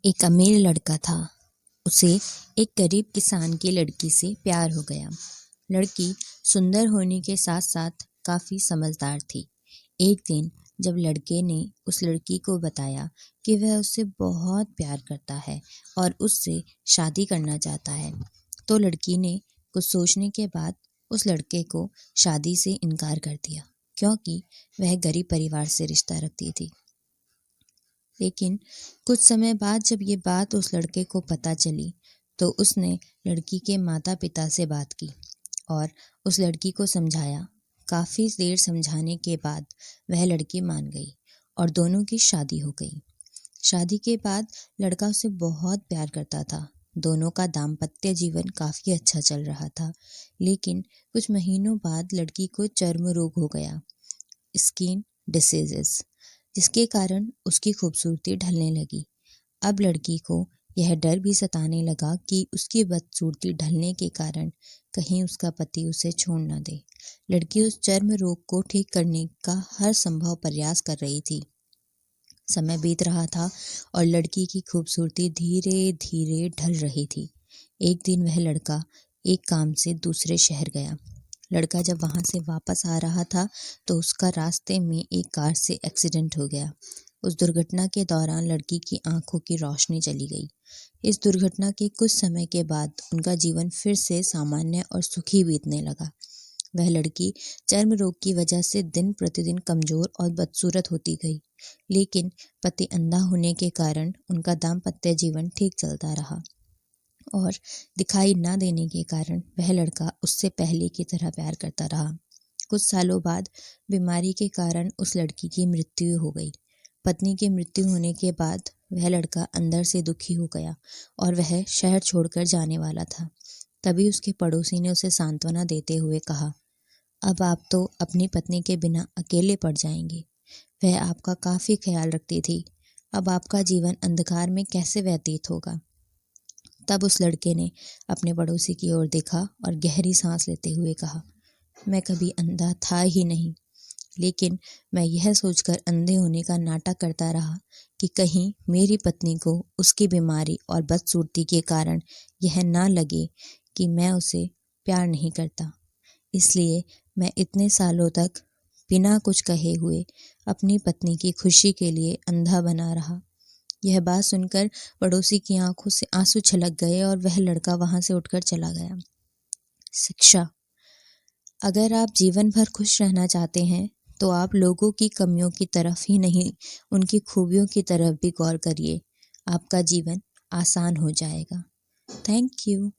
एक अमीर लड़का था। उसे एक गरीब किसान की लड़की से प्यार हो गया। लड़की सुंदर होने के साथ साथ काफ़ी समझदार थी। एक दिन जब लड़के ने उस लड़की को बताया कि वह उससे बहुत प्यार करता है और उससे शादी करना चाहता है, तो लड़की ने कुछ सोचने के बाद उस लड़के को शादी से इनकार कर दिया, क्योंकि वह गरीब परिवार से रिश्ता रखती थी। लेकिन कुछ समय बाद जब ये बात उस लड़के को पता चली, तो उसने लड़की के माता पिता से बात की और उस लड़की को समझाया। काफ़ी देर समझाने के बाद वह लड़की मान गई और दोनों की शादी हो गई। शादी के बाद लड़का उसे बहुत प्यार करता था। दोनों का दाम्पत्य जीवन काफ़ी अच्छा चल रहा था। लेकिन कुछ महीनों बाद लड़की को चर्म रोग हो गया, स्किन डिसीजेस, जिसके कारण उसकी खूबसूरती ढलने लगी। अब लड़की को यह डर भी सताने लगा कि उसकी बदसूरती ढलने के कारण कहीं उसका पति उसे छोड़ न दे। लड़की उस चर्म रोग को ठीक करने का हर संभव प्रयास कर रही थी। समय बीत रहा था और लड़की की खूबसूरती धीरे धीरे ढल रही थी। एक दिन वह लड़का एक काम से दूसरे शहर गया। लड़का जब वहां से वापस आ रहा था, तो उसका रास्ते में एक कार से एक्सीडेंट हो गया। उस दुर्घटना के दौरान लड़की की आंखों की रोशनी चली गई। इस दुर्घटना के कुछ समय के बाद उनका जीवन फिर से सामान्य और सुखी बीतने लगा। वह लड़की चर्म रोग की वजह से दिन प्रतिदिन कमजोर और बदसूरत होती गई, लेकिन पति अंधा होने के कारण उनका दाम्पत्य जीवन ठीक चलता रहा और दिखाई न देने के कारण वह लड़का उससे पहले की तरह प्यार करता रहा। कुछ सालों बाद बीमारी के कारण उस लड़की की मृत्यु हो गई। पत्नी की मृत्यु होने के बाद वह लड़का अंदर से दुखी हो गया और वह शहर छोड़कर जाने वाला था। तभी उसके पड़ोसी ने उसे सांत्वना देते हुए कहा, अब आप तो अपनी पत्नी के बिना अकेले पड़ जाएंगे। वह आपका काफ़ी ख्याल रखती थी। अब आपका जीवन अंधकार में कैसे व्यतीत होगा। तब उस लड़के ने अपने पड़ोसी की ओर देखा और गहरी सांस लेते हुए कहा, मैं कभी अंधा था ही नहीं, लेकिन मैं यह सोचकर अंधे होने का नाटक करता रहा कि कहीं मेरी पत्नी को उसकी बीमारी और बदसूरती के कारण यह ना लगे कि मैं उसे प्यार नहीं करता। इसलिए मैं इतने सालों तक बिना कुछ कहे हुए अपनी पत्नी की खुशी के लिए अंधा बना रहा। यह बात सुनकर पड़ोसी की आंखों से आंसू छलक गए और वह लड़का वहां से उठकर चला गया। शिक्षा: अगर आप जीवन भर खुश रहना चाहते हैं, तो आप लोगों की कमियों की तरफ ही नहीं, उनकी खूबियों की तरफ भी गौर करिए। आपका जीवन आसान हो जाएगा। Thank you.